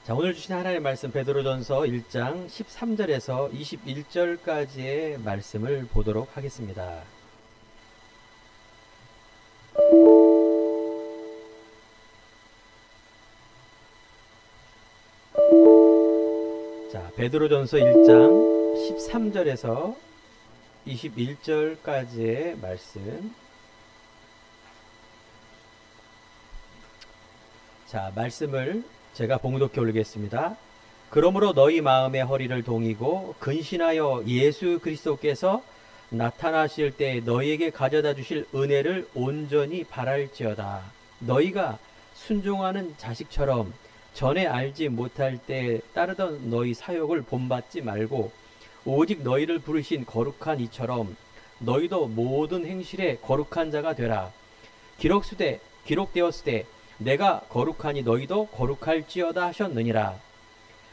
자, 오늘 주신 하나님의 말씀 베드로전서 1장 13절에서 21절까지의 말씀을 보도록 하겠습니다. 자, 베드로전서 1장 13절에서 21절까지의 말씀. 자, 말씀을 제가 봉독해 올리겠습니다. 그러므로 너희 마음의 허리를 동이고 근신하여 예수 그리스도께서 나타나실 때 너희에게 가져다 주실 은혜를 온전히 바랄지어다. 너희가 순종하는 자식처럼 전에 알지 못할 때 따르던 너희 사욕을 본받지 말고 오직 너희를 부르신 거룩한 이처럼 너희도 모든 행실에 거룩한 자가 되라. 기록되었으되 내가 거룩하니 너희도 거룩할지어다 하셨느니라.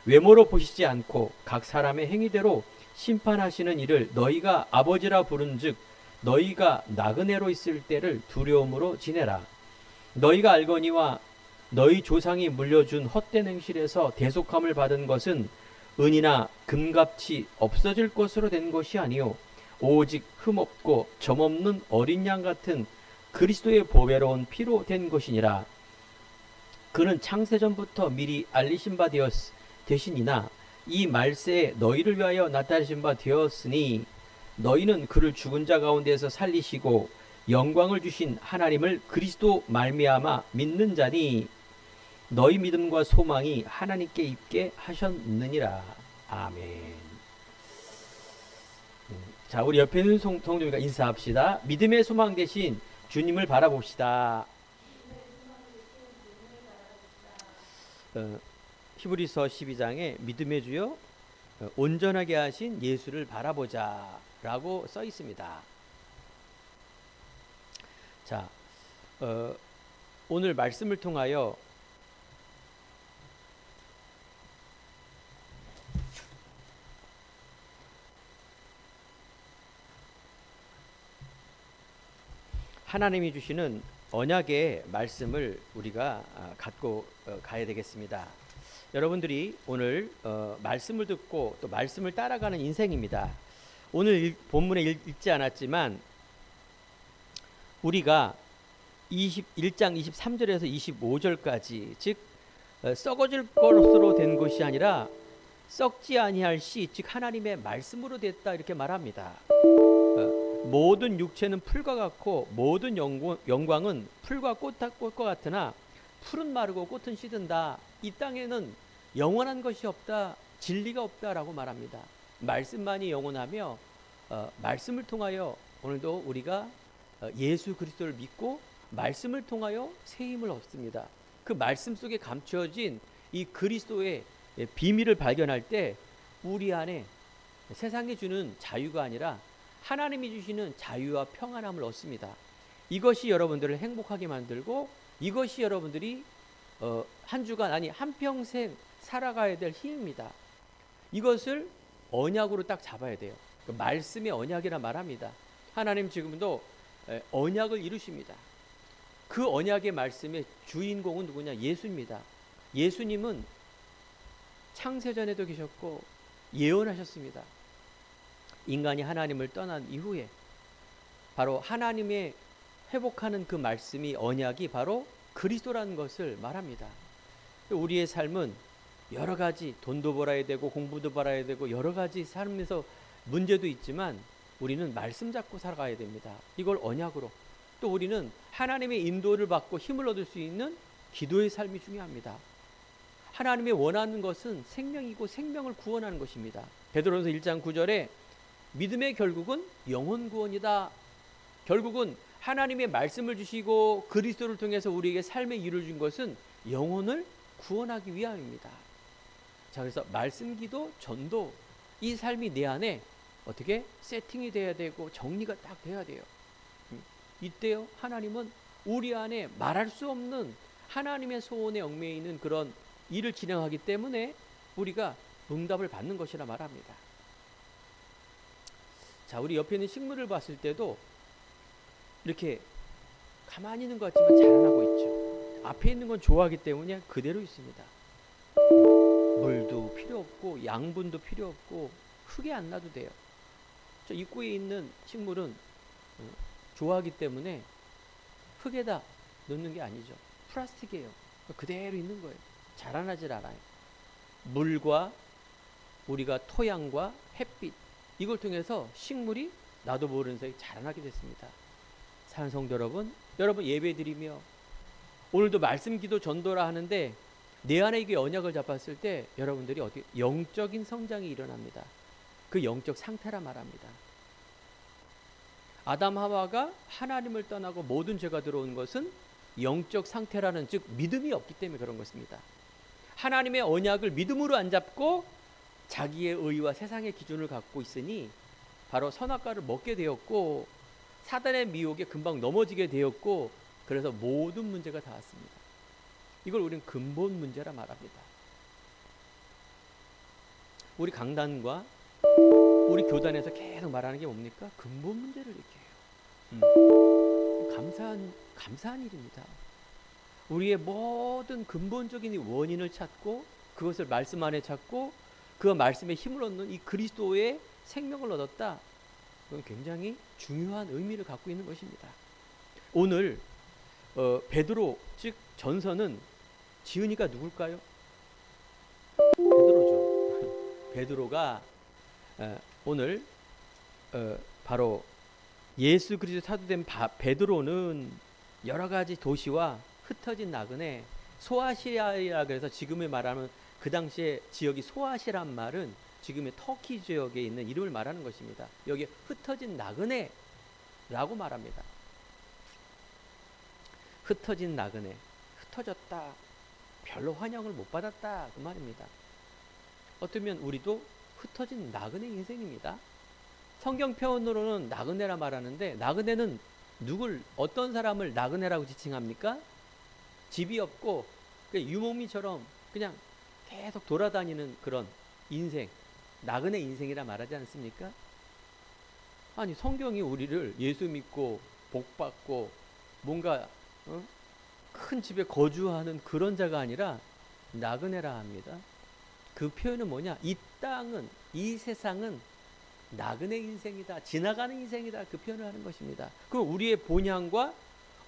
외모로 보시지 않고 각 사람의 행위대로 심판하시는 이를 너희가 아버지라 부른즉 너희가 나그네로 있을 때를 두려움으로 지내라. 너희가 알거니와 너희 조상이 물려준 헛된 행실에서 대속함을 받은 것은 은이나 금같이 없어질 것으로 된 것이 아니요 오직 흠없고 점없는 어린 양 같은 그리스도의 보배로운 피로 된 것이니라. 그는 창세전부터 미리 알리신 바 되시니나 이 말세에 너희를 위하여 나타내신 바 되었으니 너희는 그를 죽은 자 가운데서 살리시고 영광을 주신 하나님을 그리스도 말미암아 믿는 자니 너희 믿음과 소망이 하나님께 있게 하셨느니라. 아멘. 자, 우리 옆에 있는 성도님과 인사합시다. 믿음의 소망 대신 주님을 바라봅시다. 히브리서 12장에 믿음의 주요 온전하게 하신 예수를 바라보자 라고 써 있습니다. 자, 오늘 말씀을 통하여 하나님이 주시는 언약의 말씀을 우리가 갖고 가야 되겠습니다. 여러분들이 오늘 말씀을 듣고 또 말씀을 따라가는 인생입니다. 오늘 본문에 읽지 않았지만 우리가 1장 23절에서 25절까지 즉 썩어질 것으로 된 것이 아니라 썩지 아니할 시 즉 하나님의 말씀으로 됐다 이렇게 말합니다. 모든 육체는 풀과 같고 모든 영광은 풀과 꽃과 같으나 풀은 마르고 꽃은 시든다. 이 땅에는 영원한 것이 없다, 진리가 없다라고 말합니다. 말씀만이 영원하며 말씀을 통하여 오늘도 우리가 예수 그리스도를 믿고 말씀을 통하여 새 힘을 얻습니다. 그 말씀 속에 감추어진 이 그리스도의 비밀을 발견할 때 우리 안에 세상이 주는 자유가 아니라 하나님이 주시는 자유와 평안함을 얻습니다. 이것이 여러분들을 행복하게 만들고 이것이 여러분들이 한 주간 아니 한평생 살아가야 될 힘입니다. 이것을 언약으로 딱 잡아야 돼요. 그 말씀의 언약이라 말합니다. 하나님 지금도 언약을 이루십니다. 그 언약의 말씀의 주인공은 누구냐? 예수입니다. 예수님은 창세전에도 계셨고 예언하셨습니다. 인간이 하나님을 떠난 이후에 바로 하나님의 회복하는 그 말씀이 언약이 바로 그리스도라는 것을 말합니다. 우리의 삶은 여러 가지 돈도 벌어야 되고 공부도 벌어야 되고 여러 가지 삶에서 문제도 있지만 우리는 말씀 잡고 살아가야 됩니다. 이걸 언약으로. 또 우리는 하나님의 인도를 받고 힘을 얻을 수 있는 기도의 삶이 중요합니다. 하나님의 원하는 것은 생명이고 생명을 구원하는 것입니다. 베드로전서 1장 9절에 믿음의 결국은 영혼 구원이다. 결국은 하나님의 말씀을 주시고 그리스도를 통해서 우리에게 삶의 이유를 준 것은 영혼을 구원하기 위함입니다. 자, 그래서 말씀, 기도, 전도 이 삶이 내 안에 어떻게 세팅이 돼야 되고 정리가 딱 돼야 돼요. 이때요 하나님은 우리 안에 말할 수 없는 하나님의 소원에 얽매여 있는 그런 일을 진행하기 때문에 우리가 응답을 받는 것이라 말합니다. 자, 우리 옆에 있는 식물을 봤을 때도 이렇게 가만히 있는 것 같지만 자라나고 있죠. 앞에 있는 건 좋아하기 때문에 그대로 있습니다. 물도 필요 없고 양분도 필요 없고 흙에 안 놔도 돼요. 저 입구에 있는 식물은 좋아하기 때문에 흙에다 넣는 게 아니죠. 플라스틱이에요. 그대로 있는 거예요. 자라나질 않아요. 물과 우리가 토양과 햇빛 이걸 통해서 식물이 나도 모르는 사이 자라나게 됐습니다. 사랑하는 성도 여러분 예배드리며 오늘도 말씀 기도 전도라 하는데 내 안에 이게 언약을 잡았을 때 여러분들이 어떻게 영적인 성장이 일어납니다. 그 영적 상태라 말합니다. 아담 하와가 하나님을 떠나고 모든 죄가 들어온 것은 영적 상태라는 즉 믿음이 없기 때문에 그런 것입니다. 하나님의 언약을 믿음으로 안 잡고 자기의 의와 세상의 기준을 갖고 있으니 바로 선악과를 먹게 되었고 사단의 미혹에 금방 넘어지게 되었고 그래서 모든 문제가 닿았습니다. 이걸 우리는 근본 문제라 말합니다. 우리 강단과 우리 교단에서 계속 말하는 게 뭡니까? 근본 문제를 얘기해요. 감사한 일입니다. 우리의 모든 근본적인 원인을 찾고 그것을 말씀 안에 찾고 그 말씀에 힘을 얻는 이 그리스도의 생명을 얻었다. 그건 굉장히 중요한 의미를 갖고 있는 것입니다. 오늘 베드로 즉 전서는 지은이가 누굴까요? 베드로죠. 베드로가 오늘 바로 예수 그리스도 사도된 베드로는 여러 가지 도시와 흩어진 나그네 소아시아이라 그래서 지금의 말하는 그 당시에 지역이 소아시란 말은 지금의 터키 지역에 있는 이름을 말하는 것입니다. 여기 흩어진 나그네라고 말합니다. 흩어진 나그네, 흩어졌다, 별로 환영을 못 받았다 그 말입니다. 어쩌면 우리도 흩어진 나그네 인생입니다. 성경 표현으로는 나그네라 말하는데 나그네는 어떤 사람을 나그네라고 지칭합니까? 집이 없고 유목민처럼 그냥 계속 돌아다니는 그런 인생, 나그네 인생이라 말하지 않습니까? 아니 성경이 우리를 예수 믿고 복 받고 뭔가 큰 집에 거주하는 그런 자가 아니라 나그네라 합니다. 그 표현은 뭐냐? 이 땅은, 이 세상은 나그네 인생이다, 지나가는 인생이다, 그 표현을 하는 것입니다. 그럼 우리의 본향과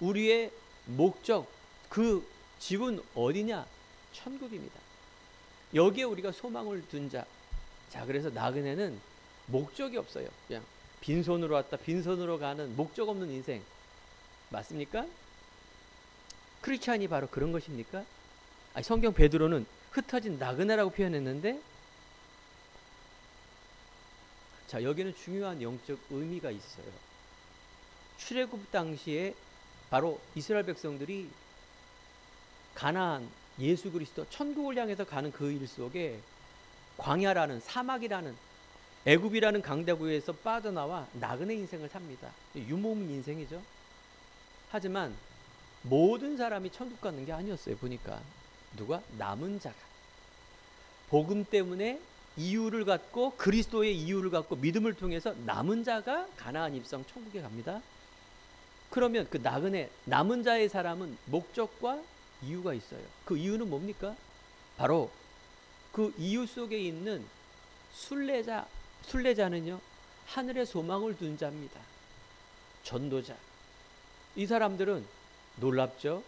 우리의 목적, 그 집은 어디냐? 천국입니다. 여기에 우리가 소망을 둔 자. 자, 그래서 나그네는 목적이 없어요. 그냥 빈손으로 왔다 빈손으로 가는 목적 없는 인생. 맞습니까? 크리스찬이 바로 그런 것입니까? 아니, 성경 베드로는 흩어진 나그네라고 표현했는데, 자, 여기는 중요한 영적 의미가 있어요. 출애굽 당시에 바로 이스라엘 백성들이 가나안, 예수 그리스도 천국을 향해서 가는 그 일 속에 광야라는 사막이라는 애굽이라는 강대구에서 빠져나와 나그네 인생을 삽니다. 유목민 인생이죠. 하지만 모든 사람이 천국 가는 게 아니었어요. 보니까 누가? 남은 자가 복음 때문에 이유를 갖고 그리스도의 이유를 갖고 믿음을 통해서 남은 자가 가나안 입성 천국에 갑니다. 그러면 그 나그네 남은 자의 사람은 목적과 이유가 있어요. 그 이유는 뭡니까? 바로 그 이유 속에 있는 순례자는요 하늘의 소망을 둔 자입니다. 전도자. 이 사람들은 놀랍죠.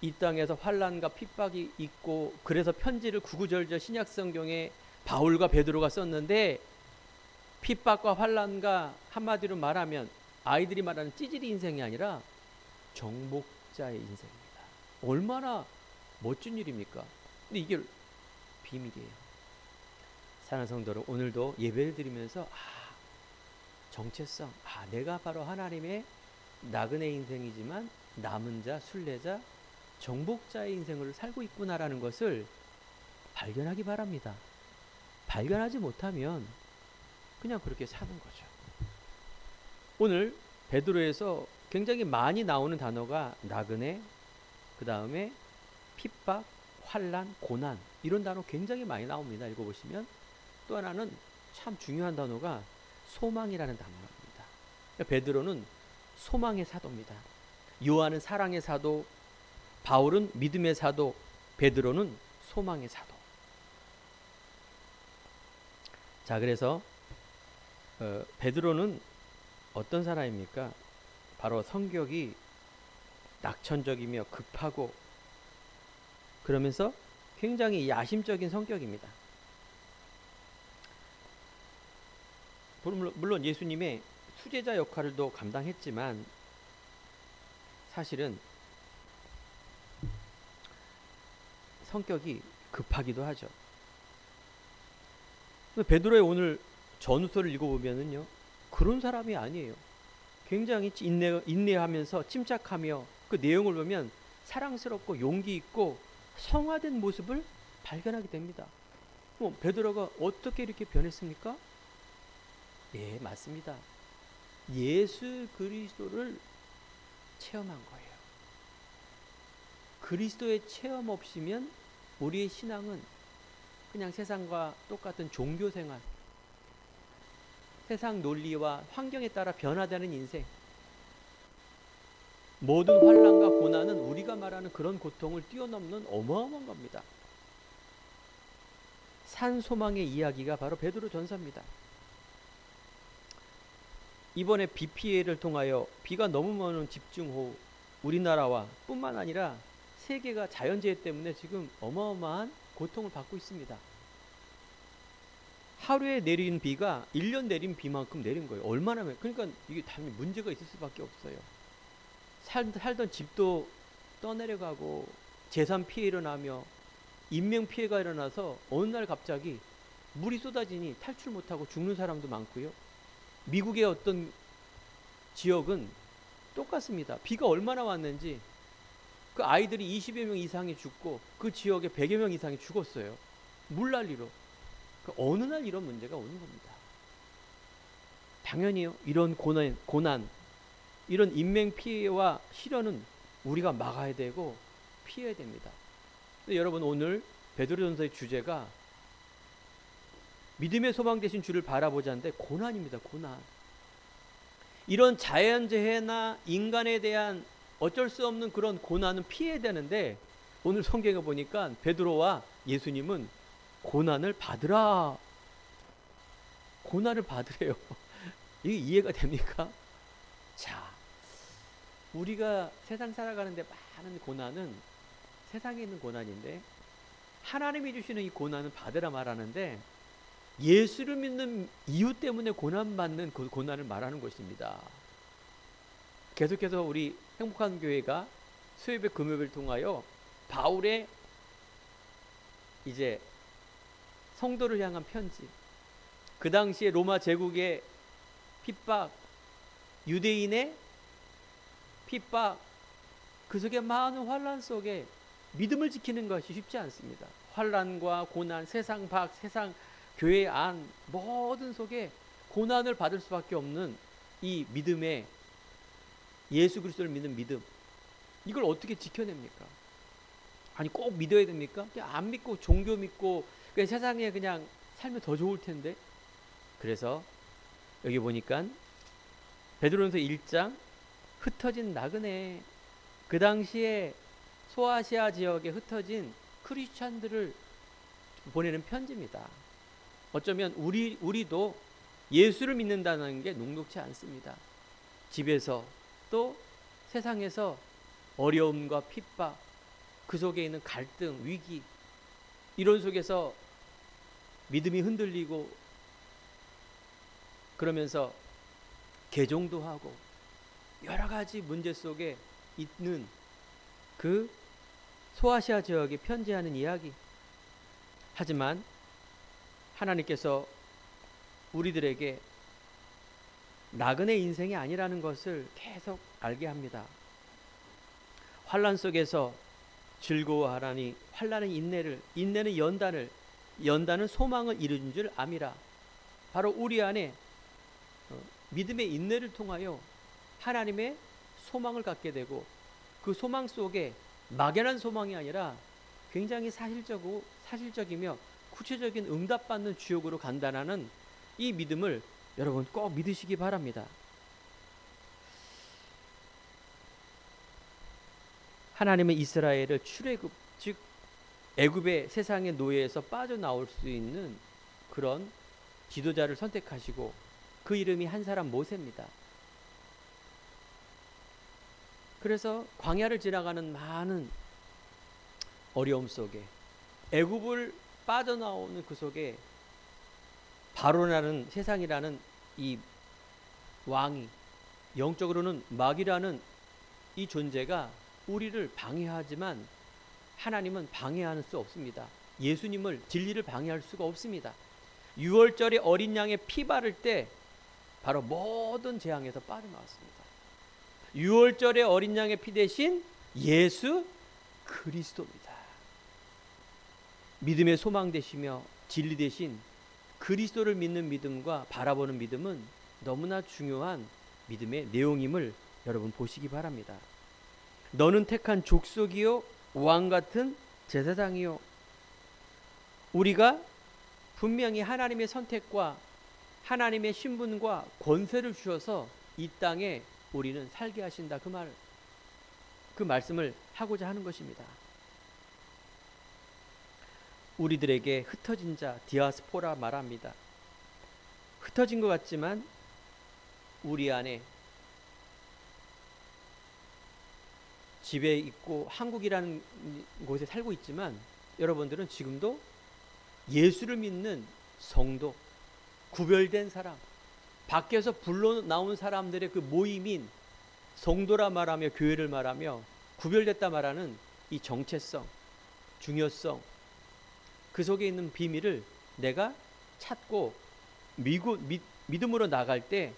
이 땅에서 환난과 핍박이 있고 그래서 편지를 구구절절 신약성경에 바울과 베드로가 썼는데 핍박과 환난과 한마디로 말하면 아이들이 말하는 찌질이 인생이 아니라 정복자의 인생입니다. 얼마나 멋진 일입니까? 근데 이게 비밀이에요. 사랑하는 성도 여러분, 오늘도 예배를 드리면서 정체성, 내가 바로 하나님의 나그네 인생이지만 남은 자, 순례자, 정복자의 인생을 살고 있구나라는 것을 발견하기 바랍니다. 발견하지 못하면 그냥 그렇게 사는 거죠. 오늘 베드로에서 굉장히 많이 나오는 단어가 나그네, 그 다음에 핍박, 환난, 고난 이런 단어 굉장히 많이 나옵니다. 읽어보시면. 또 하나는 참 중요한 단어가 소망이라는 단어입니다. 베드로는 소망의 사도입니다. 요한은 사랑의 사도, 바울은 믿음의 사도, 베드로는 소망의 사도. 자, 그래서 베드로는 어떤 사람입니까? 바로 성격이 낙천적이며 급하고 그러면서 굉장히 야심적인 성격입니다. 물론 예수님의 수제자 역할도 감당했지만 사실은 성격이 급하기도 하죠. 베드로의 오늘 전후서를 읽어보면은요, 그런 사람이 아니에요. 굉장히 인내하면서 침착하며 그 내용을 보면 사랑스럽고 용기 있고 성화된 모습을 발견하게 됩니다. 베드로가 어떻게 이렇게 변했습니까? 예, 맞습니다. 예수 그리스도를 체험한 거예요. 그리스도의 체험 없이면 우리의 신앙은 그냥 세상과 똑같은 종교 생활, 세상 논리와 환경에 따라 변화되는 인생, 모든 환난과 고난은 우리가 말하는 그런 고통을 뛰어넘는 어마어마한 겁니다. 산소망의 이야기가 바로 베드로 전서입니다. 이번에 비 피해를 통하여 비가 너무 많은 집중호우, 우리나라와 뿐만 아니라 세계가 자연재해 때문에 지금 어마어마한 고통을 받고 있습니다. 하루에 내린 비가 1년 내린 비만큼 내린 거예요. 얼마나, 그러니까 이게 당연히 문제가 있을 수밖에 없어요. 살던 집도 떠내려가고 재산 피해 일어나며 인명 피해가 일어나서 어느 날 갑자기 물이 쏟아지니 탈출 못하고 죽는 사람도 많고요. 미국의 어떤 지역은 똑같습니다. 비가 얼마나 왔는지 그 아이들이 20여 명 이상이 죽고 그 지역에 100여 명 이상이 죽었어요. 물난리로. 어느 날 이런 문제가 오는 겁니다. 당연히요. 이런 고난, 이런 인명 피해와 시련은 우리가 막아야 되고 피해야 됩니다. 근데 여러분, 오늘 베드로전서의 주제가 믿음의 소망 되신 주를 바라보자인데 고난입니다. 고난. 이런 자연재해나 인간에 대한 어쩔 수 없는 그런 고난은 피해야 되는데 오늘 성경에 보니까 베드로와 예수님은 고난을 받으라. 고난을 받으래요. 이게 이해가 됩니까? 자, 우리가 세상 살아가는데 많은 고난은 세상에 있는 고난인데 하나님이 주시는 이 고난은 받으라 말하는데 예수를 믿는 이유 때문에 고난받는 그 고난을 말하는 것입니다. 계속해서 우리 행복한 교회가 수요예배 금요일을 통하여 바울의 이제 성도를 향한 편지, 그 당시에 로마 제국의 핍박, 유대인의 핍박, 그 속에 많은 환난 속에 믿음을 지키는 것이 쉽지 않습니다. 환난과 고난, 세상 밖, 세상 교회 안 모든 속에 고난을 받을 수밖에 없는 이 믿음의 예수 그리스도를 믿는 믿음, 이걸 어떻게 지켜냅니까? 아니 꼭 믿어야 됩니까? 그냥 안 믿고 종교 믿고 그냥 세상에 그냥 살면 더 좋을 텐데. 그래서 여기 보니까 베드로전서 1장 흩어진 나그네, 그 당시에 소아시아 지역에 흩어진 크리스찬들을 보내는 편지입니다. 어쩌면 우리도 예수를 믿는다는 게 녹록지 않습니다. 집에서 또 세상에서 어려움과 핍박, 그 속에 있는 갈등, 위기, 이런 속에서 믿음이 흔들리고 그러면서 개종도 하고 여러 가지 문제 속에 있는 그 소아시아 지역에 편지하는 이야기. 하지만 하나님께서 우리들에게 나그네 인생이 아니라는 것을 계속 알게 합니다. 환난 속에서 즐거워하라니 환난은 인내를, 인내는 연단을, 연단은 소망을 이루는 줄 암이라. 바로 우리 안에 믿음의 인내를 통하여 하나님의 소망을 갖게 되고 그 소망 속에 막연한 소망이 아니라 굉장히 사실적이며 구체적인 응답받는 주역으로 간다는 이 믿음을 여러분 꼭 믿으시기 바랍니다. 하나님은 이스라엘을 출애굽, 즉 애굽의 세상의 노예에서 빠져나올 수 있는 그런 지도자를 선택하시고 그 이름이 한 사람 모세입니다. 그래서 광야를 지나가는 많은 어려움 속에 애굽을 빠져나오는 그 속에 바로라는 세상이라는 이 왕이, 영적으로는 마귀라는 이 존재가 우리를 방해하지만 하나님은 방해할 수 없습니다. 예수님을, 진리를 방해할 수가 없습니다. 6월절에 어린 양의 피 바를 때 바로 모든 재앙에서 빠져나왔습니다. 6월절에 어린 양의 피 대신 예수 그리스도입니다. 믿음의 소망 되시며 진리 대신 그리스도를 믿는 믿음과 바라보는 믿음은 너무나 중요한 믿음의 내용임을 여러분 보시기 바랍니다. 너는 택한 족속이요 왕같은 제사장이요. 우리가 분명히 하나님의 선택과 하나님의 신분과 권세를 주셔서 이 땅에 우리는 살게 하신다. 그 말씀을 하고자 하는 것입니다. 우리들에게 흩어진 자, 디아스포라 말합니다. 흩어진 것 같지만 우리 안에 집에 있고 한국이라는 곳에 살고 있지만 여러분들은 지금도 예수를 믿는 성도, 구별된 사람, 밖에서 불러 나온 사람들의 그 모임인 성도라 말하며 교회를 말하며 구별됐다 말하는 이 정체성, 중요성, 그 속에 있는 비밀을 내가 찾고 믿음으로 나갈 때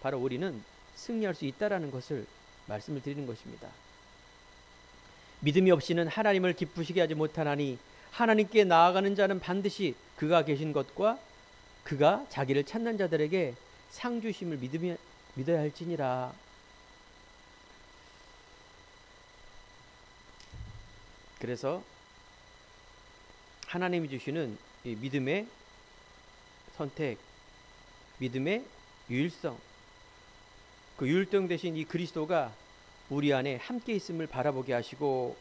바로 우리는 승리할 수 있다라는 것을 말씀을 드리는 것입니다. 믿음이 없이는 하나님을 기쁘시게 하지 못하나니 하나님께 나아가는 자는 반드시 그가 계신 것과 그가 자기를 찾는 자들에게 상 주심을 믿어야 할지니라. 그래서 하나님이 주시는 이 믿음의 선택, 믿음의 유일성, 그 유일성 대신 이 그리스도가 우리 안에 함께 있음을 바라보게 하시고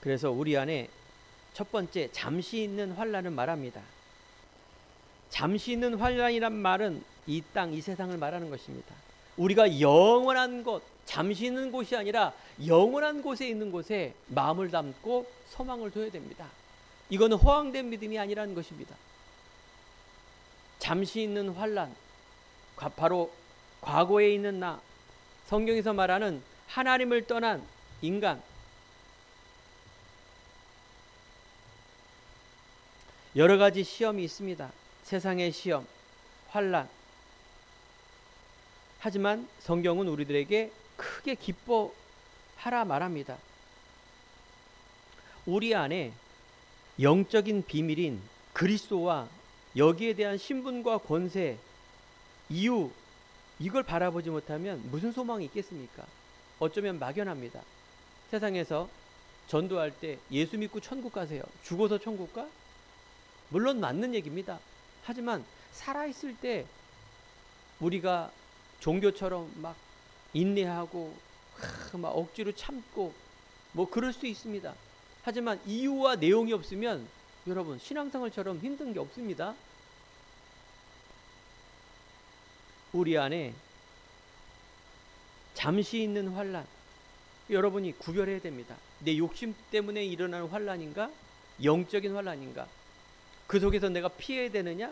그래서 우리 안에 첫 번째 잠시 있는 환난을 말합니다. 잠시 있는 환난이란 말은 이 땅, 이 세상을 말하는 것입니다. 우리가 영원한 곳, 잠시 있는 곳이 아니라 영원한 곳에 있는 곳에 마음을 담고 소망을 둬야 됩니다. 이거는 허황된 믿음이 아니라는 것입니다. 잠시 있는 환난, 바로 과거에 있는 나, 성경에서 말하는 하나님을 떠난 인간, 여러 가지 시험이 있습니다. 세상의 시험, 환난. 하지만 성경은 우리들에게 크게 기뻐하라 말합니다. 우리 안에 영적인 비밀인 그리스도와 여기에 대한 신분과 권세, 이유, 이걸 바라보지 못하면 무슨 소망이 있겠습니까? 어쩌면 막연합니다. 세상에서 전도할 때 예수 믿고 천국 가세요. 죽어서 천국 가? 물론 맞는 얘기입니다. 하지만 살아있을 때 우리가 종교처럼 막 인내하고 막 억지로 참고 뭐 그럴 수 있습니다. 하지만 이유와 내용이 없으면 여러분 신앙생활처럼 힘든 게 없습니다. 우리 안에 잠시 있는 환난, 여러분이 구별해야 됩니다. 내 욕심 때문에 일어나는 환난인가? 영적인 환난인가? 그 속에서 내가 피해야 되느냐?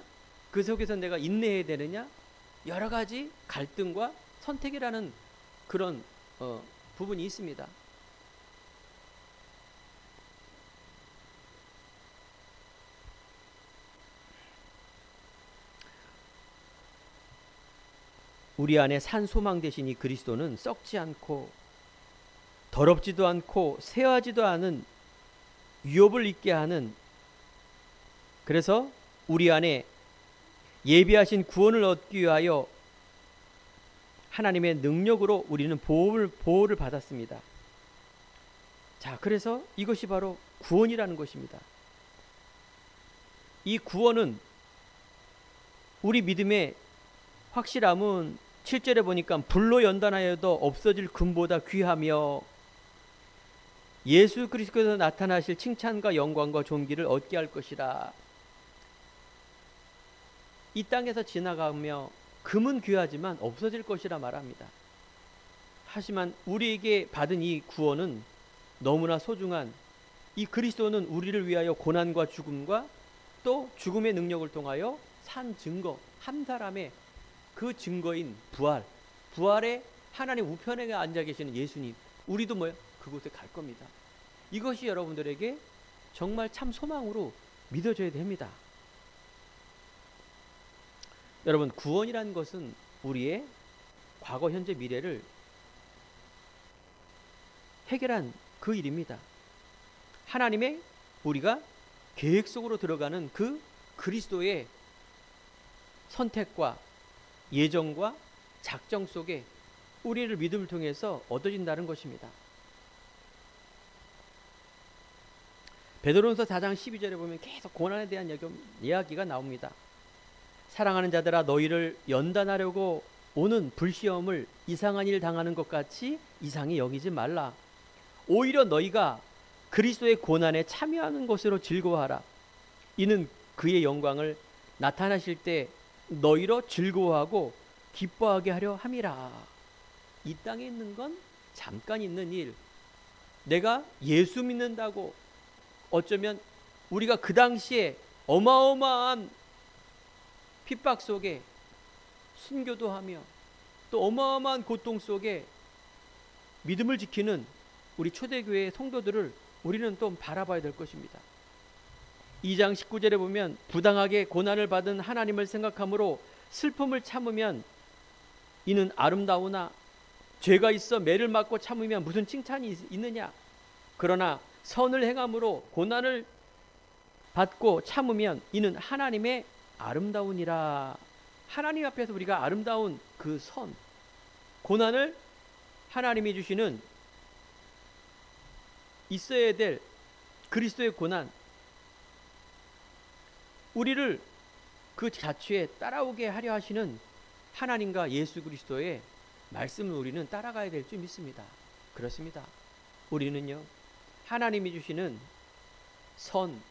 그 속에서 내가 인내해야 되느냐? 여러 가지 갈등과 선택이라는 그런 부분이 있습니다. 우리 안에 산 소망 대신 이 그리스도는 썩지 않고 더럽지도 않고 쇠하지도 않은 유업을 있게 하는, 그래서 우리 안에 예비하신 구원을 얻기 위하여 하나님의 능력으로 우리는 보호를 받았습니다. 자, 그래서 이것이 바로 구원이라는 것입니다. 이 구원은 우리 믿음의 확실함은 7절에 보니까 불로 연단하여도 없어질 금보다 귀하며 예수 그리스도께서 나타나실 칭찬과 영광과 존귀를 얻게 할 것이라. 이 땅에서 지나가며 금은 귀하지만 없어질 것이라 말합니다. 하지만 우리에게 받은 이 구원은 너무나 소중한, 이 그리스도는 우리를 위하여 고난과 죽음과 또 죽음의 능력을 통하여 산 증거, 한 사람의 그 증거인 부활에 하나님 우편에 앉아 계시는 예수님, 우리도 그곳에 갈 겁니다. 이것이 여러분들에게 정말 참 소망으로 믿어져야 됩니다. 여러분, 구원이라는 것은 우리의 과거, 현재, 미래를 해결한 그 일입니다. 하나님의 우리가 계획 속으로 들어가는 그 그리스도의 선택과 예정과 작정 속에 우리를 믿음을 통해서 얻어진다는 것입니다. 베드로전서 4장 12절에 보면 계속 고난에 대한 이야기가 나옵니다. 사랑하는 자들아, 너희를 연단하려고 오는 불시험을 이상한 일 당하는 것 같이 이상히 여기지 말라. 오히려 너희가 그리스도의 고난에 참여하는 것으로 즐거워하라. 이는 그의 영광을 나타나실 때 너희로 즐거워하고 기뻐하게 하려 함이라. 이 땅에 있는 건 잠깐 있는 일. 내가 예수 믿는다고 어쩌면 우리가 그 당시에 어마어마한 핍박 속에 순교도 하며 또 어마어마한 고통 속에 믿음을 지키는 우리 초대교회의 성도들을 우리는 또 바라봐야 될 것입니다. 2장 19절에 보면 부당하게 고난을 받은 하나님을 생각함으로 슬픔을 참으면 이는 아름다우나 죄가 있어 매를 맞고 참으면 무슨 칭찬이 있느냐. 그러나 선을 행함으로 고난을 받고 참으면 이는 하나님의 아름다우니라. 하나님 앞에서 우리가 아름다운 그 선, 고난을 하나님이 주시는 있어야 될 그리스도의 고난, 우리를 그 자취에 따라오게 하려 하시는 하나님과 예수 그리스도의 말씀을 우리는 따라가야 될 줄 믿습니다. 그렇습니다. 우리는요, 하나님이 주시는 선,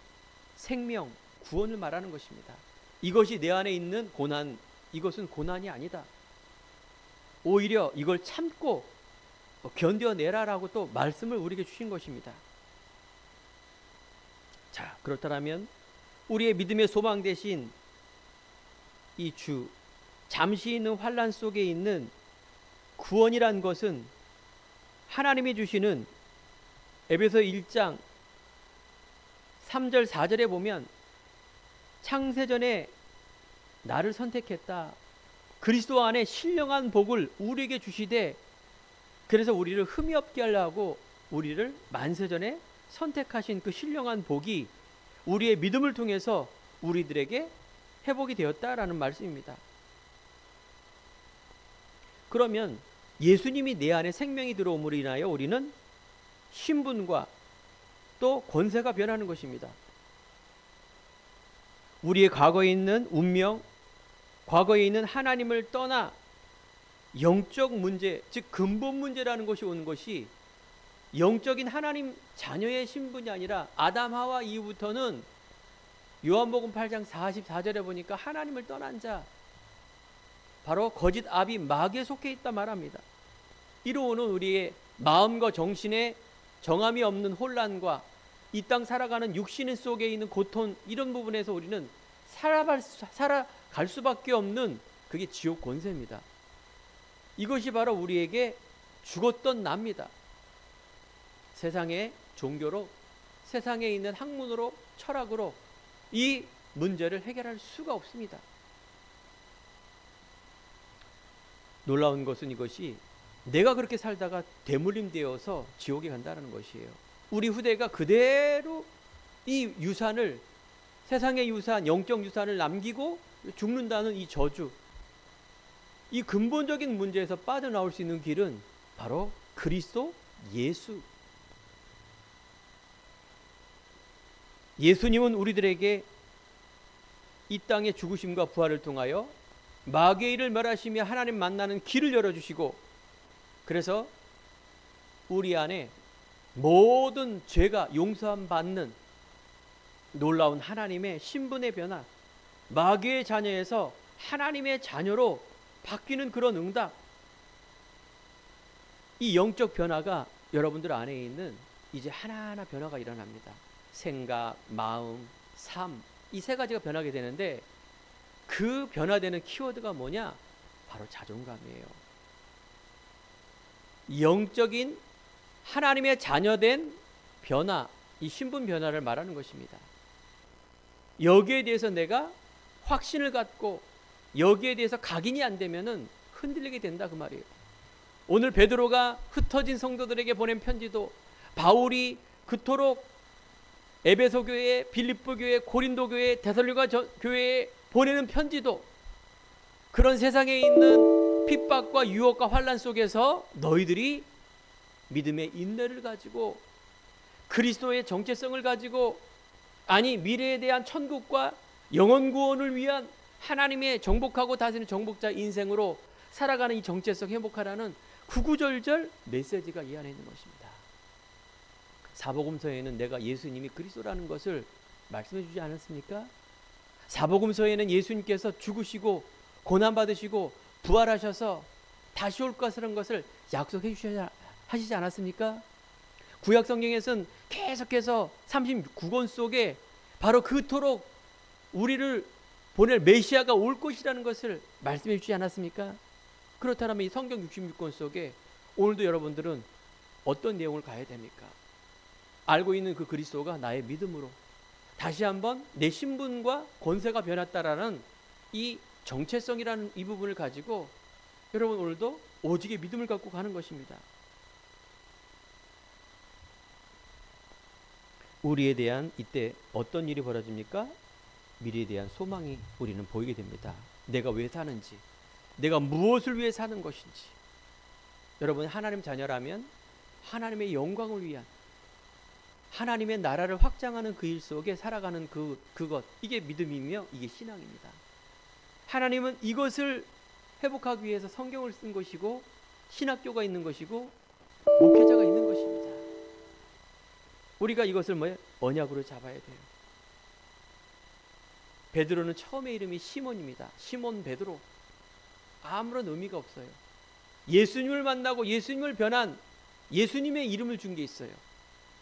생명, 구원을 말하는 것입니다. 이것이 내 안에 있는 고난, 이것은 고난이 아니다. 오히려 이걸 참고 견뎌내라라고 또 말씀을 우리에게 주신 것입니다. 자, 그렇다면 우리의 믿음의 소망 대신 이 주, 잠시 있는 환난 속에 있는 구원이란 것은 하나님이 주시는 에베소 1장 3절 4절에 보면 창세전에 나를 선택했다. 그리스도 안에 신령한 복을 우리에게 주시되, 그래서 우리를 흠이 없게 하려고 우리를 만세전에 선택하신 그 신령한 복이 우리의 믿음을 통해서 우리들에게 회복이 되었다라는 말씀입니다. 그러면 예수님이 내 안에 생명이 들어옴으로 인하여 우리는 신분과 또 권세가 변하는 것입니다. 우리의 과거에 있는 운명, 과거에 있는 하나님을 떠나 영적 문제, 즉 근본 문제라는 것이 오는 것이 영적인 하나님 자녀의 신분이 아니라 아담 하와 이후부터는 요한복음 8장 44절에 보니까 하나님을 떠난 자, 바로 거짓 아비 마귀에 속해 있다 말합니다. 이로오는 우리의 마음과 정신에 정함이 없는 혼란과 이 땅 살아가는 육신 속에 있는 고통, 이런 부분에서 우리는 살아갈 수밖에 없는, 그게 지옥 권세입니다. 이것이 바로 우리에게 죽었던 납니다. 세상의 종교로, 세상에 있는 학문으로, 철학으로 이 문제를 해결할 수가 없습니다. 놀라운 것은 이것이 내가 그렇게 살다가 대물림되어서 지옥에 간다는 것이에요. 우리 후대가 그대로 이 유산을, 세상의 유산, 영적 유산을 남기고 죽는다는 이 저주, 이 근본적인 문제에서 빠져나올 수 있는 길은 바로 그리스도 예수. 예수님은 우리들에게 이 땅의 죽으심과 부활을 통하여 마귀의 일을 멸하시며 하나님 만나는 길을 열어주시고, 그래서 우리 안에 모든 죄가 용서함 받는 놀라운 하나님의 신분의 변화, 마귀의 자녀에서 하나님의 자녀로 바뀌는 그런 응답, 이 영적 변화가 여러분들 안에 있는 이제 하나하나 변화가 일어납니다. 생각, 마음, 삶, 이 세 가지가 변하게 되는데, 그 변화되는 키워드가 뭐냐? 바로 자존감이에요. 영적인 하나님의 자녀된 변화, 이 신분 변화를 말하는 것입니다. 여기에 대해서 내가 확신을 갖고 여기에 대해서 각인이 안 되면은 흔들리게 된다, 그 말이에요. 오늘 베드로가 흩어진 성도들에게 보낸 편지도, 바울이 그토록 에베소 교회, 빌립보 교회, 고린도 교회, 데살로니가 교회에 보내는 편지도, 그런 세상에 있는 핍박과 유혹과 환난 속에서 너희들이 믿음의 인내를 가지고, 그리스도의 정체성을 가지고, 아니 미래에 대한 천국과 영원 구원을 위한 하나님의 정복하고 다스리는 정복자 인생으로 살아가는 이 정체성 회복하라는 구구절절 메시지가 이 안에 있는 것입니다. 사복음서에는 내가 예수님이 그리스도라는 것을 말씀해 주지 않았습니까? 사복음서에는 예수님께서 죽으시고 고난받으시고 부활하셔서 다시 올 것이라는 것을 약속해 하시지 않았습니까? 구약 성경에서는 계속해서 39권 속에 바로 그토록 우리를 보낼 메시아가 올 것이라는 것을 말씀해 주지 않았습니까? 그렇다면 이 성경 66권 속에 오늘도 여러분들은 어떤 내용을 가야 됩니까? 알고 있는 그 그리스도가 나의 믿음으로 다시 한번 내 신분과 권세가 변했다라는 이 정체성이라는 이 부분을 가지고 여러분 오늘도 오직의 믿음을 갖고 가는 것입니다. 우리에 대한 이때 어떤 일이 벌어집니까? 미래에 대한 소망이 우리는 보이게 됩니다. 내가 왜 사는지, 내가 무엇을 위해 사는 것인지. 여러분 하나님 자녀라면 하나님의 영광을 위한, 하나님의 나라를 확장하는 그 일 속에 살아가는 그것, 이게 믿음이며 이게 신앙입니다. 하나님은 이것을 회복하기 위해서 성경을 쓴 것이고, 신학교가 있는 것이고, 목회자가 있는 것입니다. 우리가 이것을 언약으로 잡아야 돼요. 베드로는 처음에 이름이 시몬입니다. 시몬 베드로. 아무런 의미가 없어요. 예수님을 만나고 예수님을 변한 예수님의 이름을 준 게 있어요.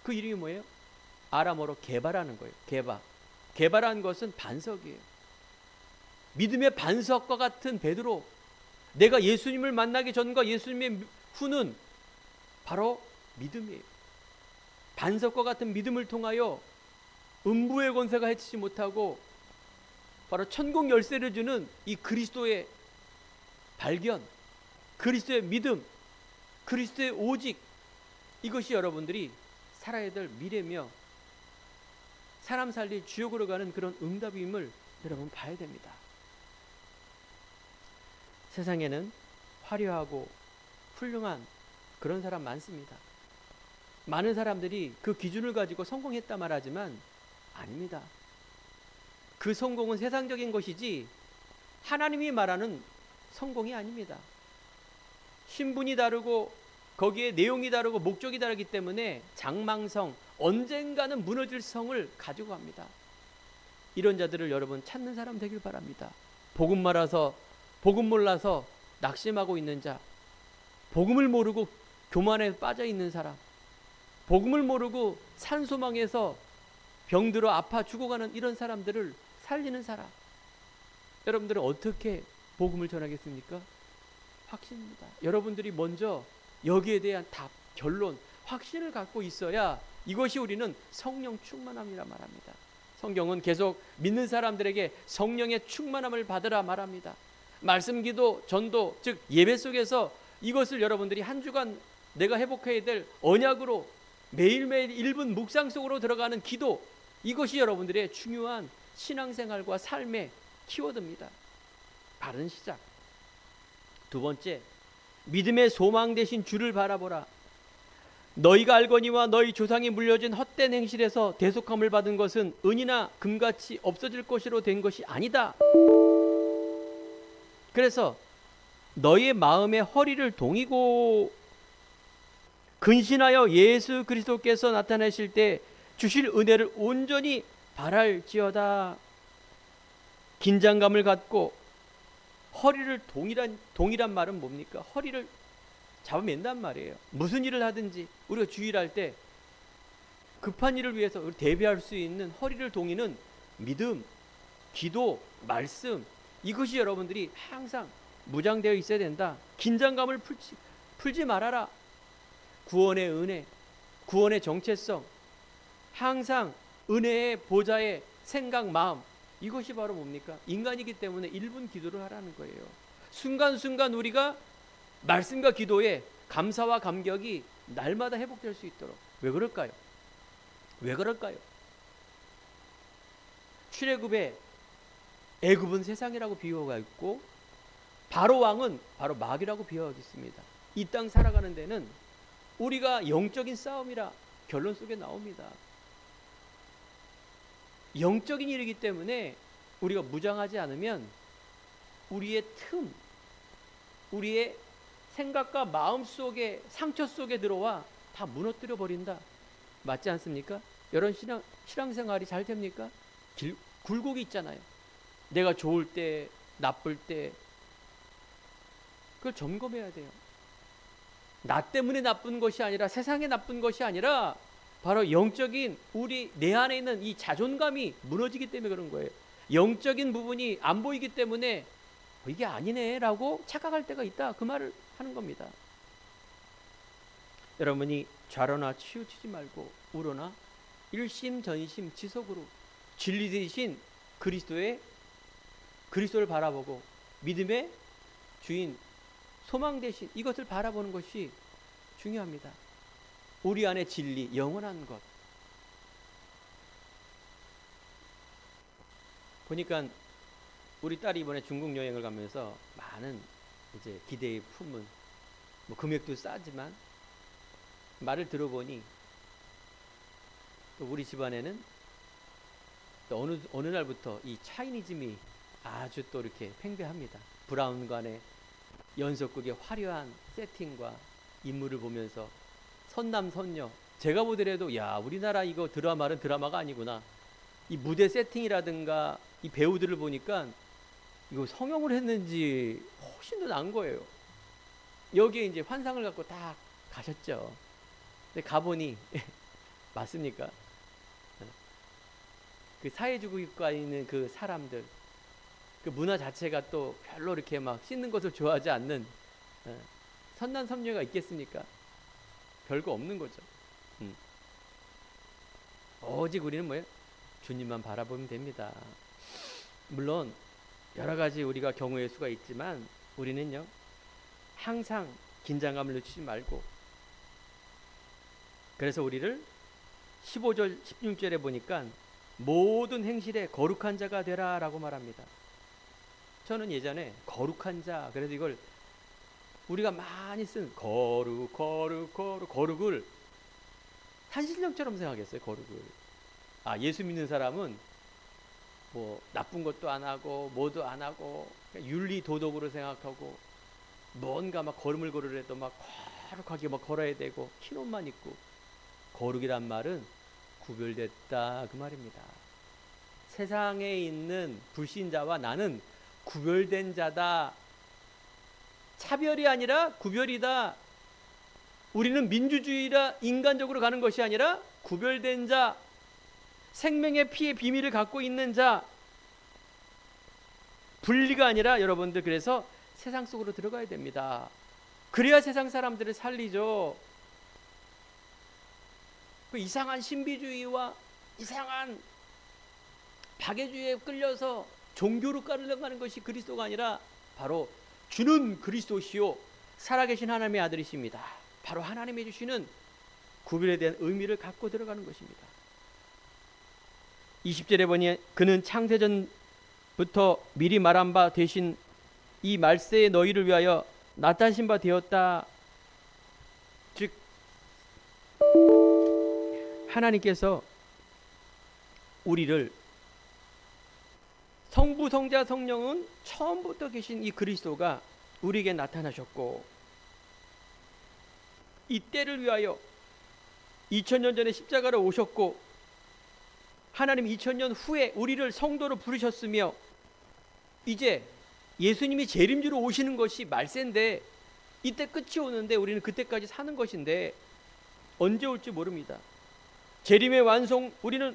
그 이름이 뭐예요? 아람어로 게바라는 거예요. 게바. 게바라는 것은 반석이에요. 믿음의 반석과 같은 베드로. 내가 예수님을 만나기 전과 예수님의 후는 바로 믿음이에요. 반석과 같은 믿음을 통하여 음부의 권세가 해치지 못하고 바로 천국 열쇠를 주는 이 그리스도의 발견, 그리스도의 믿음, 그리스도의 오직, 이것이 여러분들이 살아야 될 미래며 사람 살릴 주역으로 가는 그런 응답임을 여러분 봐야 됩니다. 세상에는 화려하고 훌륭한 그런 사람 많습니다. 많은 사람들이 그 기준을 가지고 성공했다 말하지만 아닙니다. 그 성공은 세상적인 것이지 하나님이 말하는 성공이 아닙니다. 신분이 다르고 거기에 내용이 다르고 목적이 다르기 때문에 장망성, 언젠가는 무너질 성을 가지고 갑니다. 이런 자들을 여러분 찾는 사람 되길 바랍니다. 복음 몰라서 낙심하고 있는 자, 복음을 모르고 교만에 빠져 있는 사람, 복음을 모르고 산소망에서 병들어 아파 죽어가는 이런 사람들을 살리는 사람. 여러분들은 어떻게 복음을 전하겠습니까? 확신입니다. 여러분들이 먼저 여기에 대한 답, 결론, 확신을 갖고 있어야 이것이 우리는 성령 충만함이라 말합니다. 성경은 계속 믿는 사람들에게 성령의 충만함을 받으라 말합니다. 말씀 기도, 전도, 즉 예배 속에서 이것을 여러분들이 한 주간 내가 회복해야 될 언약으로 매일매일 1분 묵상 속으로 들어가는 기도, 이것이 여러분들의 중요한 신앙생활과 삶의 키워드입니다. 바른 시작. 두 번째, 믿음의 소망 되신 주를 바라보라. 너희가 알거니와 너희 조상이 물려진 헛된 행실에서 대속함을 받은 것은 은이나 금같이 없어질 것으로 된 것이 아니다. 그래서 너희의 마음에 허리를 동이고 근신하여 예수 그리스도께서 나타나실 때 주실 은혜를 온전히 바랄지어다. 긴장감을 갖고 허리를 동이란 말은 뭡니까? 허리를 잡아맨단 말이에요. 무슨 일을 하든지 우리가 주일할 때 급한 일을 위해서 대비할 수 있는 허리를 동이는 믿음, 기도, 말씀, 이것이 여러분들이 항상 무장되어 있어야 된다. 긴장감을 풀지 말아라. 구원의 은혜, 구원의 정체성, 항상 은혜의 보좌의 생각, 마음, 이것이 바로 뭡니까? 인간이기 때문에 1분 기도를 하라는 거예요. 순간순간 우리가 말씀과 기도에 감사와 감격이 날마다 회복될 수 있도록. 왜 그럴까요? 왜 그럴까요? 출애굽에 애굽은 세상이라고 비유가 있고 바로 왕은 바로 마귀라고 비유하고 있습니다. 이 땅 살아가는 데는 우리가 영적인 싸움이라 결론 속에 나옵니다. 영적인 일이기 때문에 우리가 무장하지 않으면 우리의 틈, 우리의 생각과 마음 속에 상처 속에 들어와 다 무너뜨려 버린다. 맞지 않습니까? 여러분 신앙생활이 잘 됩니까? 굴곡이 있잖아요. 내가 좋을 때, 나쁠 때 그걸 점검해야 돼요. 나 때문에 나쁜 것이 아니라, 세상에 나쁜 것이 아니라 바로 영적인 내 안에 있는 이 자존감이 무너지기 때문에 그런 거예요. 영적인 부분이 안 보이기 때문에 이게 아니네 라고 착각할 때가 있다, 그 말을 하는 겁니다. 여러분이 좌로나 치우치지 말고 우로나 일심전심 지속으로 진리 대신 그리스도를 바라보고 믿음의 주인, 소망 대신 이것을 바라보는 것이 중요합니다. 우리 안에 진리, 영원한 것. 보니까 우리 딸이 이번에 중국 여행을 가면서 많은 이제 기대에 품은, 뭐 금액도 싸지만 말을 들어보니 또 우리 집안에는 또 어느 날부터 이 차이니즘이 아주 또 이렇게 팽배합니다. 브라운관의 연속극의 화려한 세팅과 인물을 보면서 선남선녀, 제가 보더라도 야, 우리나라 이거 드라마는 드라마가 아니구나. 이 무대 세팅이라든가 이 배우들을 보니까 이거 성형을 했는지 훨씬 더 나은 거예요. 여기에 이제 환상을 갖고 딱 가셨죠. 근데 가보니 맞습니까? 그 사회주의국가에 있는 그 사람들, 그 문화 자체가 또 별로 이렇게 막 씻는 것을 좋아하지 않는 선남선녀가 있겠습니까? 별거 없는 거죠. 오직 우리는 뭐예요? 주님만 바라보면 됩니다. 물론 여러 가지 우리가 경우의 수가 있지만 우리는요, 항상 긴장감을 늦추지 말고, 그래서 우리를 15절 16절에 보니까 모든 행실에 거룩한 자가 되라 라고 말합니다. 저는 예전에 거룩한 자, 그래서 이걸 우리가 많이 쓴 거룩을 산신령처럼 생각했어요. 거룩을. 예수 믿는 사람은 뭐 나쁜 것도 안 하고 뭐도 안 하고 윤리 도덕으로 생각하고 뭔가 막 걸음을 걸으래도 막 거룩하게 막 걸어야 되고 흰 옷만 입고, 거룩이란 말은 구별됐다 그 말입니다. 세상에 있는 불신자와 나는 구별된 자다. 차별이 아니라 구별이다. 우리는 민주주의라 인간적으로 가는 것이 아니라 구별된 자, 생명의 피의 비밀을 갖고 있는 자, 분리가 아니라 여러분들, 그래서 세상 속으로 들어가야 됩니다. 그래야 세상 사람들을 살리죠. 그 이상한 신비주의와 이상한 박애주의에 끌려서 종교로 끌려가는 것이 그리스도가 아니라 바로 주는 그리스도시요 살아계신 하나님의 아들이십니다. 바로 하나님이 주시는 구별에 대한 의미를 갖고 들어가는 것입니다. 20절에 보니 그는 창세전부터 미리 말한 바 되신 이 말세의 너희를 위하여 나타신 바 되었다. 즉 하나님께서 우리를 성부, 성자, 성령은 처음부터 계신 이 그리스도가 우리에게 나타나셨고, 이 때를 위하여 2000년 전에 십자가로 오셨고, 하나님 2000년 후에 우리를 성도로 부르셨으며, 이제 예수님이 재림주로 오시는 것이 말세인데, 이때 끝이 오는데 우리는 그때까지 사는 것인데 언제 올지 모릅니다. 재림의 완성, 우리는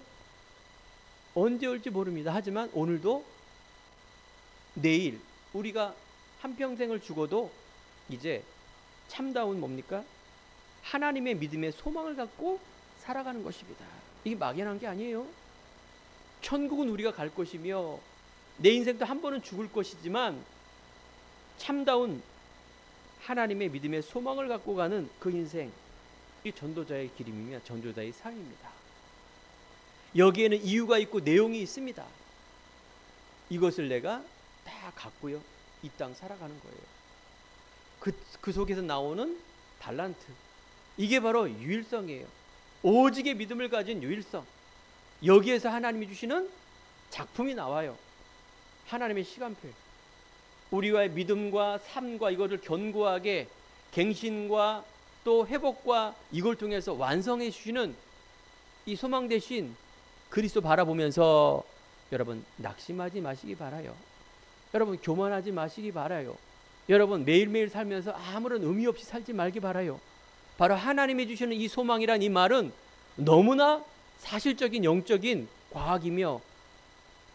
언제 올지 모릅니다. 하지만 오늘도, 내일, 우리가 한평생을 죽어도 이제 참다운 뭡니까? 하나님의 믿음의 소망을 갖고 살아가는 것입니다. 이게 막연한 게 아니에요. 천국은 우리가 갈 것이며 내 인생도 한 번은 죽을 것이지만 참다운 하나님의 믿음의 소망을 갖고 가는 그 인생, 이 전도자의 길임이며 전도자의 삶입니다. 여기에는 이유가 있고 내용이 있습니다. 이것을 내가 다 갖고요, 이 땅 살아가는 거예요. 그 속에서 나오는 달란트, 이게 바로 유일성이에요. 오직의 믿음을 가진 유일성. 여기에서 하나님이 주시는 작품이 나와요. 하나님의 시간표. 우리와의 믿음과 삶과 이것을 견고하게 갱신과 또 회복과 이걸 통해서 완성해 주시는 이 소망 대신 그리스도 바라보면서 여러분 낙심하지 마시기 바라요. 여러분 교만하지 마시기 바라요. 여러분 매일매일 살면서 아무런 의미 없이 살지 말기 바라요. 바로 하나님이 주시는 이 소망이란 이 말은 너무나 사실적인 영적인 과학이며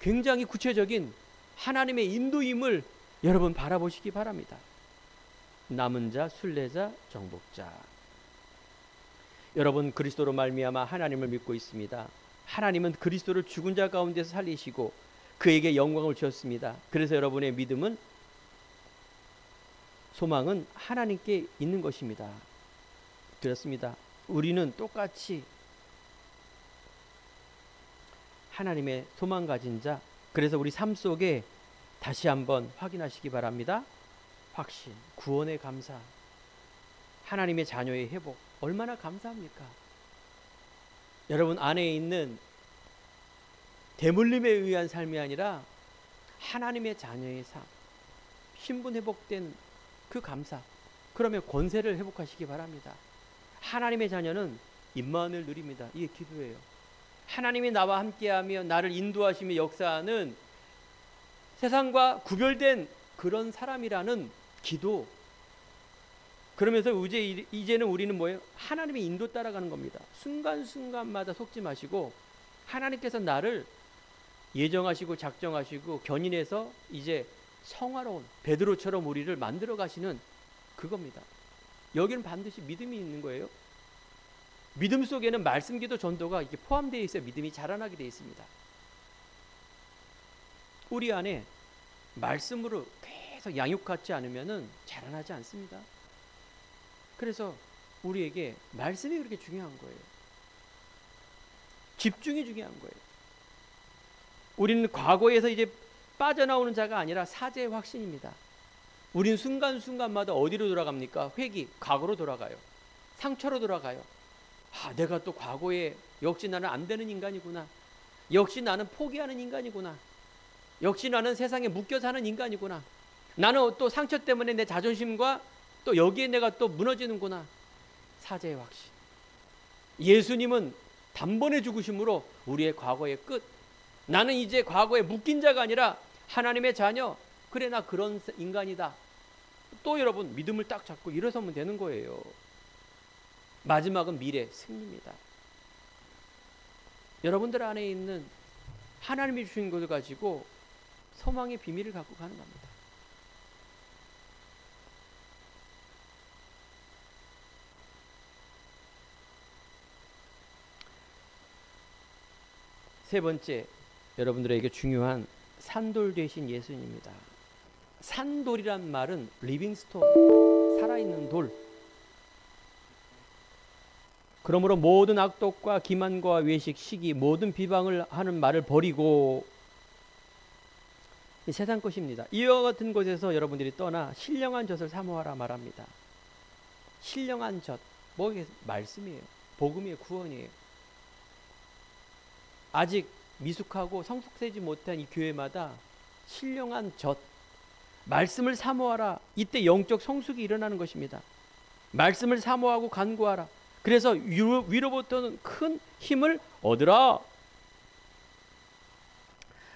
굉장히 구체적인 하나님의 인도임을 여러분 바라보시기 바랍니다. 남은 자, 순례자, 정복자. 여러분 그리스도로 말미암아 하나님을 믿고 있습니다. 하나님은 그리스도를 죽은 자 가운데서 살리시고 그에게 영광을 주셨습니다. 그래서 여러분의 믿음은, 소망은 하나님께 있는 것입니다. 그렇습니다. 우리는 똑같이 하나님의 소망 가진 자. 그래서 우리 삶 속에 다시 한번 확인하시기 바랍니다. 확신, 구원의 감사, 하나님의 자녀의 회복, 얼마나 감사합니까? 여러분 안에 있는 대물림에 의한 삶이 아니라 하나님의 자녀의 삶, 신분 회복된 그 감사, 그러면 권세를 회복하시기 바랍니다. 하나님의 자녀는 임마누엘 누립니다. 이게 기도예요. 하나님이 나와 함께하며 나를 인도하시며 역사하는 세상과 구별된 그런 사람이라는 기도. 그러면서 이제는 우리는 뭐예요? 하나님의 인도 따라가는 겁니다. 순간순간마다 속지 마시고 하나님께서 나를 예정하시고 작정하시고 견인해서 이제 성화로운 베드로처럼 우리를 만들어 가시는 그겁니다. 여기는 반드시 믿음이 있는 거예요. 믿음 속에는 말씀, 기도, 전도가 이렇게 포함되어 있어야 믿음이 자라나게 되어 있습니다. 우리 안에 말씀으로 계속 양육하지 않으면 자라나지 않습니다. 그래서 우리에게 말씀이 그렇게 중요한 거예요. 집중이 중요한 거예요. 우리는 과거에서 이제 빠져나오는 자가 아니라 사제의 확신입니다. 우리는 순간순간마다 어디로 돌아갑니까? 회귀, 과거로 돌아가요. 상처로 돌아가요. 내가 또 과거에 역시 나는 안 되는 인간이구나. 역시 나는 포기하는 인간이구나. 역시 나는 세상에 묶여 사는 인간이구나. 나는 또 상처 때문에 내 자존심과 또 여기에 내가 또 무너지는구나. 사제의 확신. 예수님은 단번에 죽으심으로 우리의 과거의 끝. 나는 이제 과거에 묶인 자가 아니라 하나님의 자녀. 그래, 나 그런 인간이다. 또 여러분 믿음을 딱 잡고 일어서면 되는 거예요. 마지막은 미래, 승리입니다. 여러분들 안에 있는 하나님이 주신 것을 가지고 소망의 비밀을 갖고 가는 겁니다. 세 번째, 여러분들에게 중요한 산돌 되신 예수님입니다. 산돌이란 말은 리빙스톤, 살아있는 돌. 그러므로 모든 악독과 기만과 외식, 시기, 모든 비방을 하는 말을 버리고, 세상 것입니다. 이와 같은 곳에서 여러분들이 떠나 신령한 젖을 사모하라 말합니다. 신령한 젖, 뭐게 말씀이에요. 복음이에요. 구원이에요. 아직 미숙하고 성숙되지 못한 이 교회마다 신령한 젖, 말씀을 사모하라. 이때 영적 성숙이 일어나는 것입니다. 말씀을 사모하고 간구하라. 그래서 위로부터는 큰 힘을 얻으라.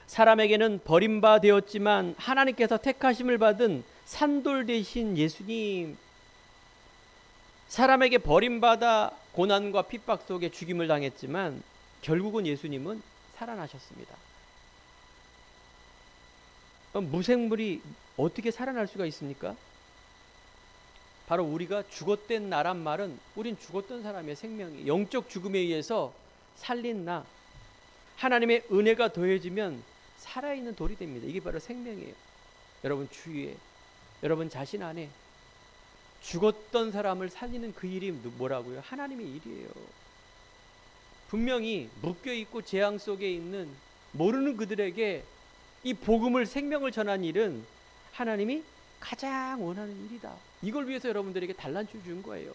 사람에게는 버림받되었지만 하나님께서 택하심을 받은 산돌 되신 예수님, 사람에게 버림받아 고난과 핍박 속에 죽임을 당했지만 결국은 예수님은 살아나셨습니다. 무생물이 어떻게 살아날 수가 있습니까? 바로 우리가 죽었던 나란 말은 우린 죽었던 사람의 생명이 영적 죽음에 의해서 살린 나, 하나님의 은혜가 더해지면 살아있는 돌이 됩니다. 이게 바로 생명이에요. 여러분 주위에, 여러분 자신 안에 죽었던 사람을 살리는 그 일이 뭐라고요? 하나님의 일이에요. 분명히 묶여있고 재앙 속에 있는 모르는 그들에게 이 복음을, 생명을 전한 일은 하나님이 가장 원하는 일이다. 이걸 위해서 여러분들에게 달란줄 준 거예요.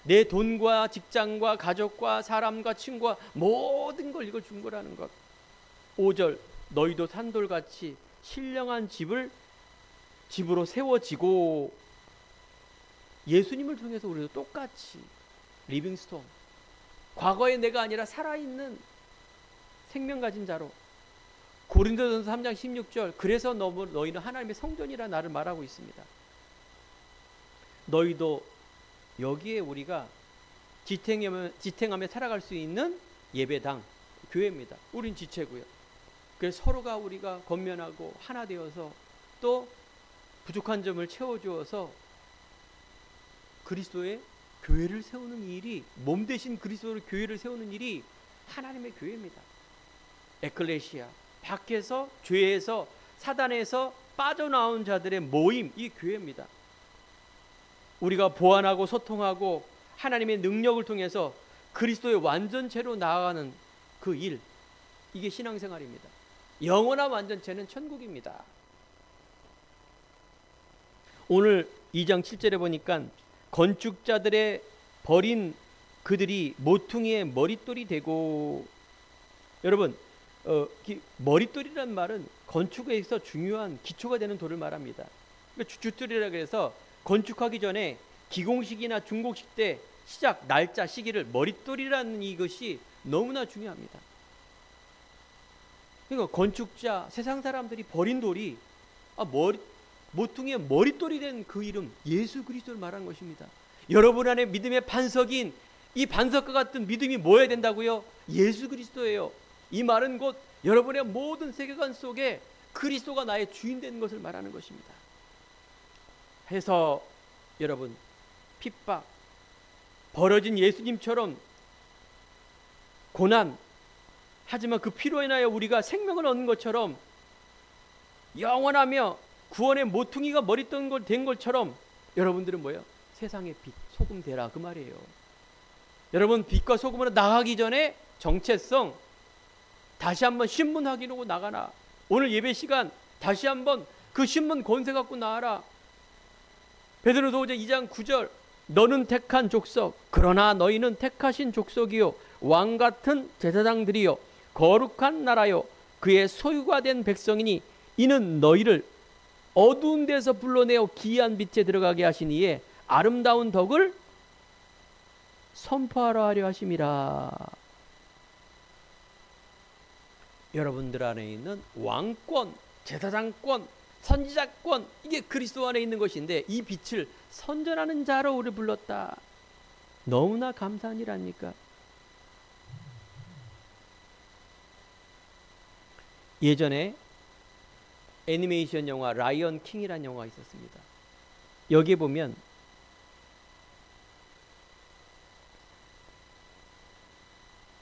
내 돈과 직장과 가족과 사람과 친구와 모든 걸 이걸 준 거라는 것. 5절, 너희도 산돌같이 신령한 집으로 세워지고, 예수님을 통해서 우리도 똑같이 리빙스톤, 과거의 내가 아니라 살아있는 생명 가진 자로. 고린도전서 3장 16절, 그래서 너희는 하나님의 성전이라 나를 말하고 있습니다. 너희도 여기에 우리가 지탱하며 살아갈 수 있는 예배당, 교회입니다. 우린 지체고요. 그래서 서로가 우리가 권면하고 하나 되어서 또 부족한 점을 채워주어서 그리스도의 교회를 세우는 일이, 몸 대신 그리스도의 교회를 세우는 일이 하나님의 교회입니다. 에클레시아, 밖에서 죄에서 사단에서 빠져나온 자들의 모임, 이 교회입니다. 우리가 보완하고 소통하고 하나님의 능력을 통해서 그리스도의 완전체로 나아가는 그 일, 이게 신앙생활입니다. 영원한 완전체는 천국입니다. 오늘 2장 7절에 보니까 건축자들의 버린 그들이 모퉁이의 머릿돌이 되고, 여러분 머릿돌이란 말은 건축에서 중요한 기초가 되는 돌을 말합니다. 주돌이라 그래서 건축하기 전에 기공식이나 중공식 때 시작 날짜 시기를 머릿돌이라는 이것이 너무나 중요합니다. 그러니까 건축자, 세상 사람들이 버린 돌이 모퉁이의 머릿돌이 된 그 이름 예수 그리스도를 말한 것입니다. 여러분 안에 믿음의 반석인 이 반석과 같은 믿음이 뭐여야 된다고요? 예수 그리스도예요. 이 말은 곧 여러분의 모든 세계관 속에 그리스도가 나의 주인 된 것을 말하는 것입니다. 해서 여러분, 핍박, 벌어진 예수님처럼 고난, 하지만 그 피로 인하여 우리가 생명을 얻는 것처럼 영원하며 구원의 모퉁이가 머릿돌 된 것처럼 여러분들은 뭐예요? 세상의 빛, 소금 되라, 그 말이에요. 여러분, 빛과 소금으로 나가기 전에 정체성 다시 한번 신문 확인하고 나가라. 오늘 예배 시간 다시 한번 그 신문 권세 갖고 나와라. 베드로전서 2장 9절, 너는 택한 족속, 그러나 너희는 택하신 족속이요 왕같은 제사장들이요 거룩한 나라요 그의 소유가 된 백성이니 이는 너희를 어두운 데서 불러내어 기이한 빛에 들어가게 하신 이에 아름다운 덕을 선포하러 하려 하심이라. 여러분들 안에 있는 왕권, 제사장권, 선지자권, 이게 그리스도 안에 있는 것인데 이 빛을 선전하는 자로 우리를 불렀다. 너무나 감사한 일 아닙니까? 예전에 애니메이션 영화 라이언 킹이라는 영화가 있었습니다. 여기에 보면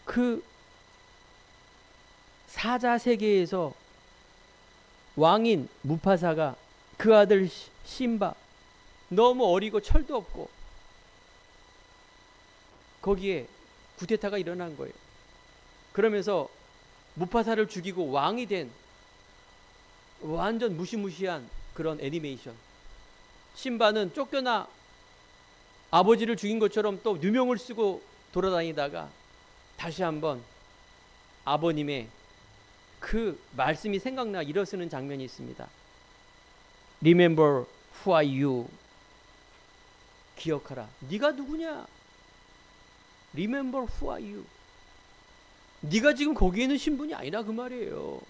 그 사자 세계에서 왕인 무파사가 그 아들 심바, 너무 어리고 철도 없고 거기에 구테타가 일어난 거예요. 그러면서 무파사를 죽이고 왕이 된 완전 무시무시한 그런 애니메이션. 심바는 쫓겨나 아버지를 죽인 것처럼 또 누명을 쓰고 돌아다니다가 다시 한번 아버님의 그 말씀이 생각나 일어서는 장면이 있습니다. Remember who are you? 기억하라. 네가 누구냐? Remember who are you? 네가 지금 거기에 있는 신분이 아니라 그 말이에요.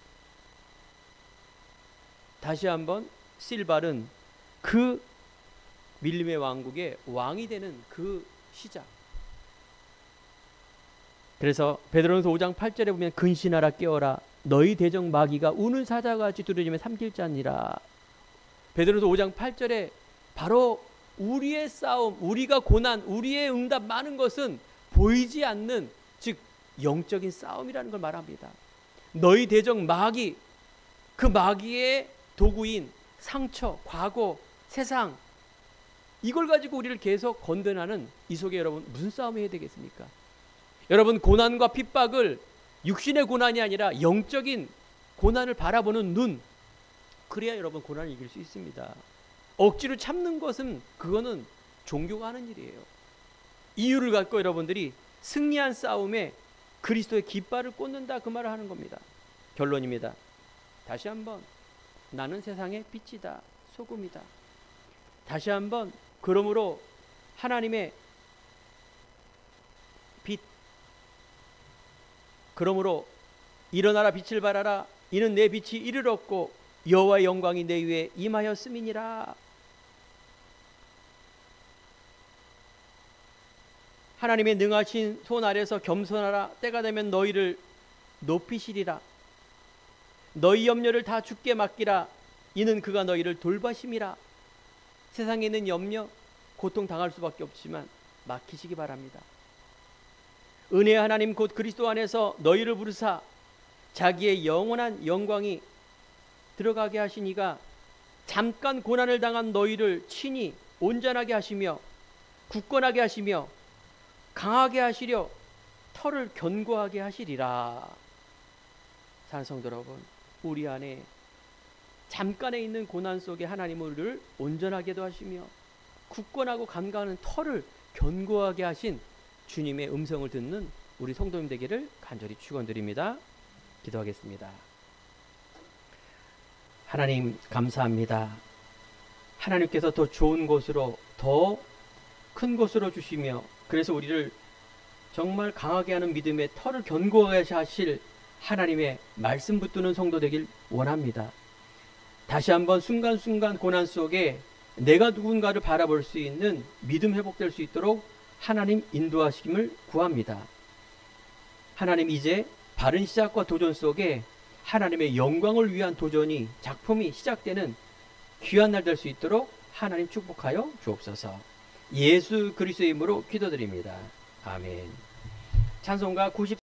다시 한번 실발은 그 밀림의 왕국의 왕이 되는 그 시작. 그래서 베드로전서 5장 8절에 보면 근신하라 깨어라 너희 대적 마귀가 우는 사자같이 두려지면 삼킬 자니라. 베드로전서 5장 8절에 바로 우리의 싸움, 우리가 고난, 우리의 응답 많은 것은 보이지 않는, 즉 영적인 싸움이라는 걸 말합니다. 너희 대적 마귀, 그 마귀의 도구인 상처, 과거, 세상, 이걸 가지고 우리를 계속 건드나는 이 속에 여러분 무슨 싸움을 해야 되겠습니까? 여러분 고난과 핍박을 육신의 고난이 아니라 영적인 고난을 바라보는 눈, 그래야 여러분 고난을 이길 수 있습니다. 억지로 참는 것은 그거는 종교가 하는 일이에요. 이유를 갖고 여러분들이 승리한 싸움에 그리스도의 깃발을 꽂는다, 그 말을 하는 겁니다. 결론입니다. 다시 한번 나는 세상의 빛이다, 소금이다. 다시 한번 그러므로 하나님의 빛, 그러므로 일어나라 빛을 발하라 이는 내 빛이 이르렀고 여호와의 영광이 내 위에 임하였음이니라. 하나님의 능하신 손 아래서 겸손하라. 때가 되면 너희를 높이시리라. 너희 염려를 다 주께 맡기라. 이는 그가 너희를 돌보심이라. 세상에 있는 염려, 고통 당할 수밖에 없지만 맡기시기 바랍니다. 은혜의 하나님 곧 그리스도 안에서 너희를 부르사 자기의 영원한 영광이 들어가게 하시니가 잠깐 고난을 당한 너희를 친히 온전하게 하시며 굳건하게 하시며 강하게 하시려 터를 견고하게 하시리라. 사랑하는 성도 여러분, 우리 안에 잠깐에 있는 고난 속에 하나님은 우리를 온전하게도 하시며 굳건하고 강건한 터를 견고하게 하신 주님의 음성을 듣는 우리 성도님 되기를 간절히 축원드립니다. 기도하겠습니다. 하나님 감사합니다. 하나님께서 더 좋은 곳으로, 더 큰 곳으로 주시며 그래서 우리를 정말 강하게 하는 믿음의 터를 견고하게 하실 하나님의 말씀 붙드는 성도 되길 원합니다. 다시 한번 순간순간 고난 속에 내가 누군가를 바라볼 수 있는 믿음 회복될 수 있도록 하나님 인도하심을 구합니다. 하나님, 이제 바른 시작과 도전 속에 하나님의 영광을 위한 도전이, 작품이 시작되는 귀한 날 될 수 있도록 하나님 축복하여 주옵소서. 예수 그리스도의 이름으로 기도드립니다. 아멘. 찬송가 90